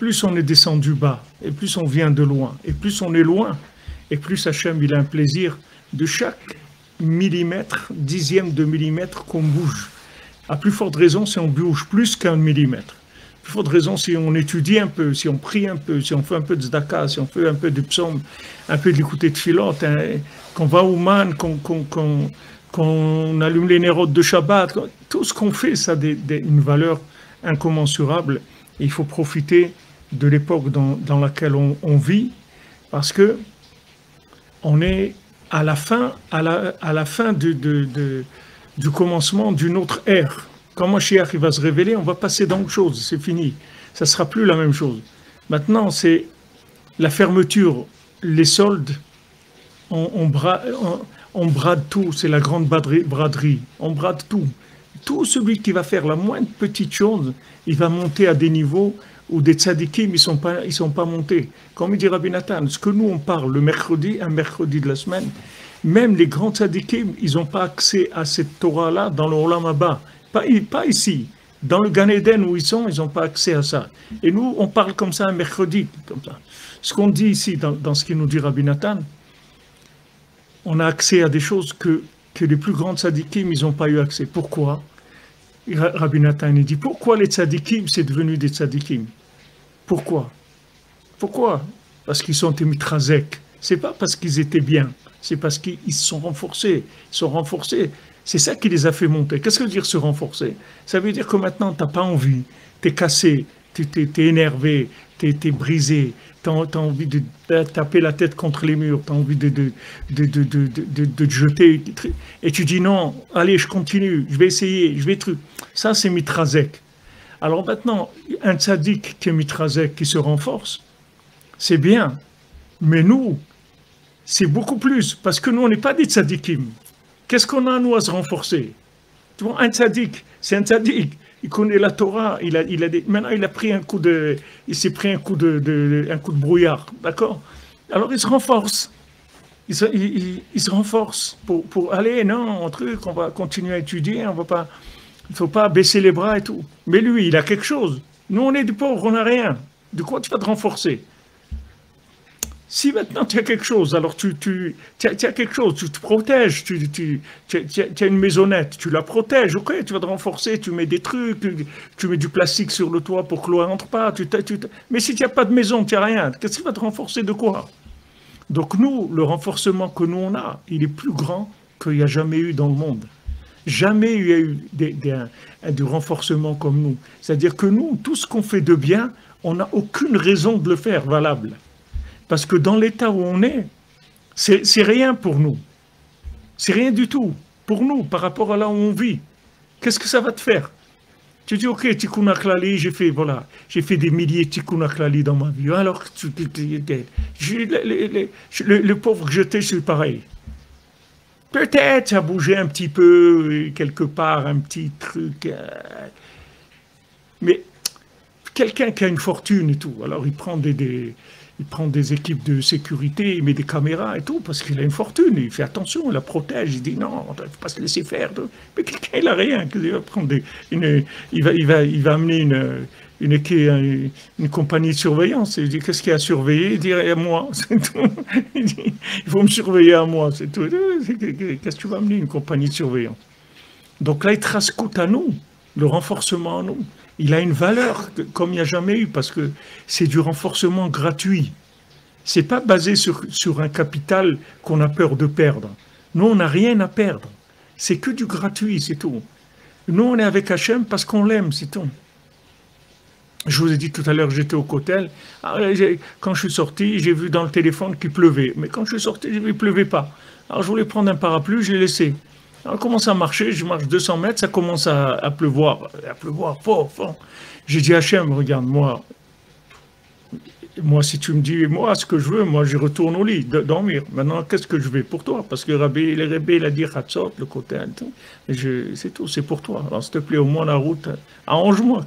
plus on est descendu bas, et plus on vient de loin, et plus on est loin, et plus Hachem, il a un plaisir de chaque millimètre, dixième de millimètre qu'on bouge. À plus forte raison si on bouge plus qu'un millimètre. À plus forte raison si on étudie un peu, si on prie un peu, si on fait un peu de tzedaka, si on fait un peu de psaume, un peu de l'écouter de filote, hein, qu'on va au man, qu'on allume les nérodes de Shabbat. Tout ce qu'on fait, ça a une valeur incommensurable. Et il faut profiter de l'époque dans laquelle on vit, parce que on est à la fin, du commencement d'une autre ère. Quand Mashiach il va se révéler, on va passer dans autre chose, c'est fini. Ça ne sera plus la même chose. Maintenant, c'est la fermeture, les soldes, on brade tout, c'est la grande braderie, on brade tout. Tout celui qui va faire la moindre petite chose, il va monter à des niveaux où des tzadikim, ils sont pas montés. Comme il dit Rabbi Nathan, ce que nous on parle le mercredi, un mercredi de la semaine, même les grands tzadikim, ils n'ont pas accès à cette Torah-là dans le Olam Haba. Pas ici. Dans le Gan Eden où ils sont, ils n'ont pas accès à ça. Et nous, on parle comme ça un mercredi, comme ça. Ce qu'on dit ici, dans ce qu'il nous dit Rabbi Nathan, on a accès à des choses que les plus grands tzadikim, ils n'ont pas eu accès. Pourquoi? Rabbi Nathan, il dit, pourquoi les tzadikim, c'est devenu des tzadikim? Pourquoi? Pourquoi? Parce qu'ils sont mitrazek. C'est pas parce qu'ils étaient bien, c'est parce qu'ils se sont renforcés. Ils sont renforcés. C'est ça qui les a fait monter. Qu'est-ce que veut dire se renforcer? Ça veut dire que maintenant, tu n'as pas envie, tu es cassé, tu es énervé, tu es brisé, tu as envie de taper la tête contre les murs, tu as envie de te jeter. Et tu dis non, allez, je continue, je vais essayer, je vais truc. Ça, c'est mitrazek. Alors maintenant, un tzaddik qui est mitrazek, qui se renforce, c'est bien. Mais nous, c'est beaucoup plus, parce que nous, on n'est pas des tzaddikim. Qu'est-ce qu'on a, nous, à se renforcer? Tu vois, un tzaddik, c'est un tzaddik. Il connaît la Torah, maintenant il a pris il s'est pris un coup de brouillard, d'accord? Alors il se renforce. Il se renforce pour aller, non, un truc, on va continuer à étudier, on va pas, il ne faut pas baisser les bras et tout. Mais lui, il a quelque chose. Nous, on est des pauvres, on n'a rien. De quoi tu vas te renforcer? Si maintenant tu as quelque chose, alors tu as quelque chose, tu te protèges, tu as une maisonnette, tu la protèges, ok, tu vas te renforcer, tu mets des trucs, tu mets du plastique sur le toit pour que l'eau rentre pas, mais si tu n'as pas de maison, tu n'as rien, qu'est-ce qui va te renforcer de quoi? Donc nous, le renforcement que nous on a, il est plus grand qu'il n'y a jamais eu dans le monde. Jamais il y a eu du renforcement comme nous. C'est-à-dire que nous, tout ce qu'on fait de bien, on n'a aucune raison de le faire valable. Parce que dans l'état où on est, c'est rien pour nous. C'est rien du tout pour nous par rapport à là où on vit. Qu'est-ce que ça va te faire? Tu dis, ok, tikkun klali, j'ai fait des milliers de tikkun klali dans ma vie. Alors, le pauvre que j'étais, c'est pareil. Peut-être ça bougeait un petit peu, quelque part, un petit truc. Mais quelqu'un qui a une fortune et tout, alors il prend des équipes de sécurité, il met des caméras et tout, parce qu'il a une fortune, il fait attention, il la protège, il dit non, on ne faut pas se laisser faire. Mais quelqu'un, il n'a rien, il va prendre il va amener une compagnie de surveillance. Il dit, qu'est-ce qu'il y a à surveiller? Il dit, à moi, c'est tout. Il dit, il faut me surveiller à moi, c'est tout. Qu'est-ce que tu vas amener, une compagnie de surveillance? Donc là, il trascoute à nous, le renforcement à nous. Il a une valeur comme il n'y a jamais eu, parce que c'est du renforcement gratuit. Ce n'est pas basé sur un capital qu'on a peur de perdre. Nous, on n'a rien à perdre. C'est que du gratuit, c'est tout. Nous, on est avec Hachem parce qu'on l'aime, c'est tout. Je vous ai dit tout à l'heure, j'étais au Kotel. Quand je suis sorti, j'ai vu dans le téléphone qu'il pleuvait. Mais quand je suis sorti, j'ai vu qu'il ne pleuvait pas. Alors je voulais prendre un parapluie, je l'ai laissé. Alors, on commence à marcher, je marche 200 mètres, ça commence à pleuvoir fort, fort. J'ai dit à Hachem, regarde, moi, si tu me dis, moi, ce que je veux, moi, je retourne au lit, dormir. Maintenant, qu'est-ce que je vais pour toi? Parce que le Rabbi, il a dit, Hatzot, le côté, c'est tout, c'est pour toi. Alors, s'il te plaît, au moins la route, arrange-moi.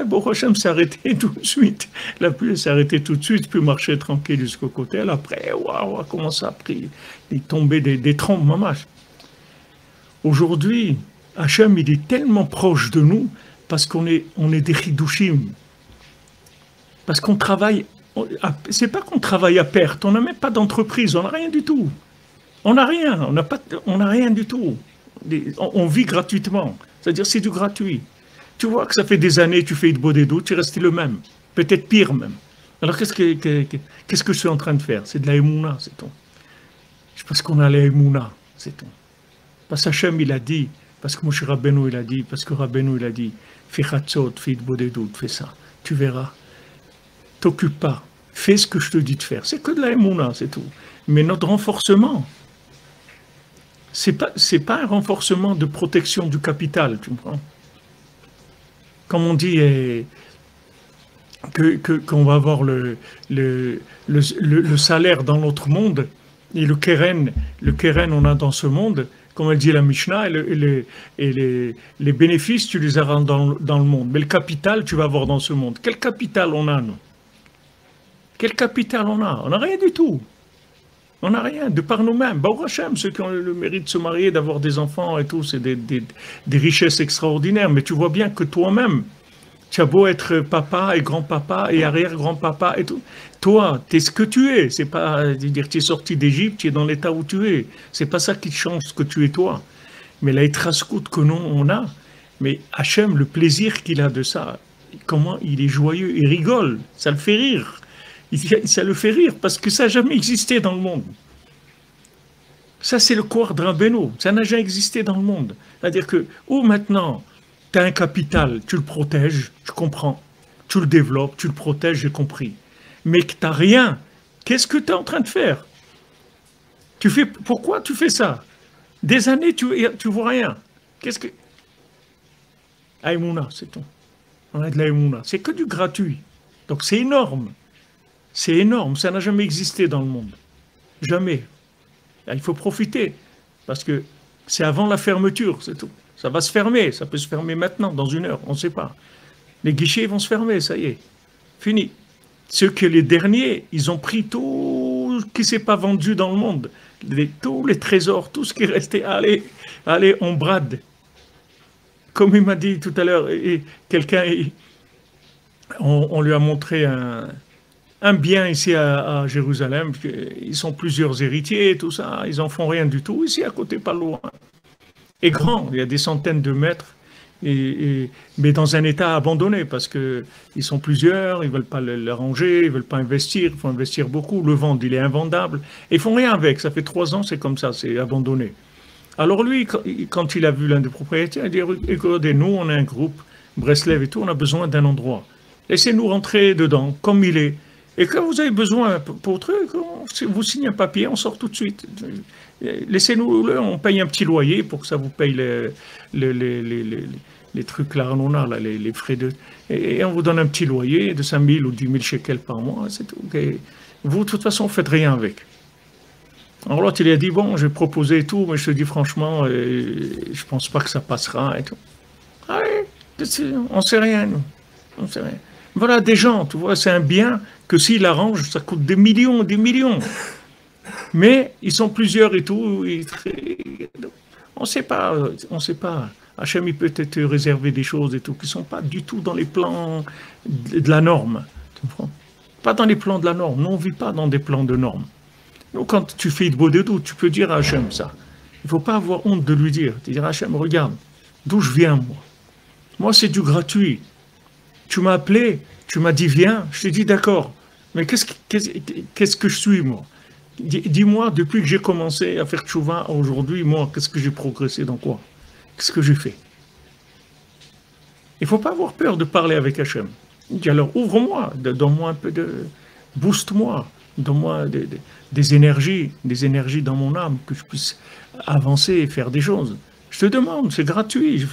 Bon, Hachem s'est arrêté tout de suite. La pluie s'est arrêtée tout de suite, puis marcher tranquille jusqu'au côté. Après, waouh, comment ça a pris? Il tombait des trompes, mamache. Aujourd'hui, Hachem, il est tellement proche de nous parce qu'on est des Hidushim. Parce qu'on travaille, c'est pas qu'on travaille à perte, on n'a même pas d'entreprise, on n'a rien du tout. On n'a rien, on n'a rien du tout. On vit gratuitement, c'est-à-dire c'est du gratuit. Tu vois que ça fait des années, tu fais de beau des doutes, tu es resté le même, peut-être pire même. Alors qu'est-ce que je suis en train de faire? C'est de la émouna, c'est tout. Je pense qu'on a la émouna, c'est tout. Parce que Hachem il a dit, parce que Moshe Rabbeinu il a dit, parce que Rabbeinu il a dit, fais chatzot, fais de beau des doutes, fais ça, tu verras. T'occupe pas, fais ce que je te dis de faire. C'est que de la émouna, c'est tout. Mais notre renforcement, c'est pas un renforcement de protection du capital, tu comprends? Comme on dit qu'on va avoir le salaire dans l'autre monde, et le keren on a dans ce monde, comme elle dit la Mishnah, les bénéfices, tu les auras dans le monde. Mais le capital, tu vas avoir dans ce monde. Quel capital on a, nous? Quel capital on a? On n'a rien du tout. On n'a rien, de par nous-mêmes. Baruch Hashem, ceux qui ont le mérite de se marier, d'avoir des enfants et tout, c'est des richesses extraordinaires. Mais tu vois bien que toi-même, tu as beau être papa et grand-papa et arrière-grand-papa et tout. Toi, tu es ce que tu es. C'est pas dire tu es sorti d'Égypte, tu es dans l'état où tu es. C'est pas ça qui change ce que tu es toi. Mais la étrascoute que nous, on a, mais Hachem, le plaisir qu'il a de ça, comment il est joyeux, il rigole, ça le fait rire. Ça le fait rire parce que ça n'a jamais existé dans le monde. Ça, c'est le corps de Rabbeinu. Ça n'a jamais existé dans le monde. C'est-à-dire que, où maintenant, tu as un capital, tu le protèges, je comprends. Tu le développes, tu le protèges, j'ai compris. Mais que tu n'as rien, qu'est-ce que tu es en train de faire? Pourquoi tu fais ça? Des années, tu vois rien. Qu'est-ce que... Aïmouna, c'est tout. On a de l'Aïmouna. C'est que du gratuit. Donc c'est énorme. C'est énorme, ça n'a jamais existé dans le monde. Jamais. Là, il faut profiter, parce que c'est avant la fermeture, c'est tout. Ça va se fermer, ça peut se fermer maintenant, dans une heure, on ne sait pas. Les guichets vont se fermer, ça y est. Fini. Ceux que les derniers, ils ont pris tout ce qui ne s'est pas vendu dans le monde. Tous les trésors, tout ce qui est resté. Allez, on brade. Comme il m'a dit tout à l'heure, quelqu'un, on lui a montré un bien ici à Jérusalem, ils sont plusieurs héritiers, tout ça, ils n'en font rien du tout, ici à côté, pas loin. Et grand, il y a des centaines de mètres, mais dans un état abandonné, parce qu'ils sont plusieurs, ils ne veulent pas l'arranger, ils ne veulent pas investir, il faut investir beaucoup, le vendre, il est invendable, et ils ne font rien avec, ça fait 3 ans, c'est comme ça, c'est abandonné. Alors lui, quand il a vu l'un des propriétaires, il a dit, écoutez, nous, on est un groupe, Breslev et tout, on a besoin d'un endroit. Laissez-nous rentrer dedans, comme il est. Et quand vous avez besoin pour truc, vous signez un papier, on sort tout de suite. Laissez-nous, on paye un petit loyer pour que ça vous paye les trucs là, les frais de... Et on vous donne un petit loyer de 5 000 ou 10 000 shekels par mois, c'est tout. Et vous, de toute façon, vous ne faites rien avec. Alors l'autre, il a dit, bon, j'ai proposé et tout, mais je te dis franchement, je ne pense pas que ça passera et tout. Allez, on ne sait rien, nous. On ne sait rien. Voilà, des gens, tu vois, c'est un bien que s'il arrange, ça coûte des millions, des millions. Mais ils sont plusieurs et tout. On ne sait pas, on ne sait pas. Hachem, il peut être réservé des choses et tout qui ne sont pas du tout dans les plans de la norme. Tu comprends? Pas dans les plans de la norme. Nous, on ne vit pas dans des plans de norme. Nous, quand tu fais de beau doutes, tu peux dire à Hachem ça. Il ne faut pas avoir honte de lui dire. Tu dis à Hachem, regarde, d'où je viens, moi. Moi, c'est du gratuit. Tu m'as appelé, tu m'as dit viens, je t'ai dit d'accord. Mais qu'est-ce que je suis, moi? Dis-moi, depuis que j'ai commencé à faire tchouva aujourd'hui, moi, qu'est-ce que j'ai progressé dans quoi? Qu'est-ce que j'ai fait? Il ne faut pas avoir peur de parler avec Hachem. Il dit alors ouvre-moi, donne-moi un peu de... booste-moi, donne-moi des énergies dans mon âme, que je puisse avancer et faire des choses. Je te demande, c'est gratuit.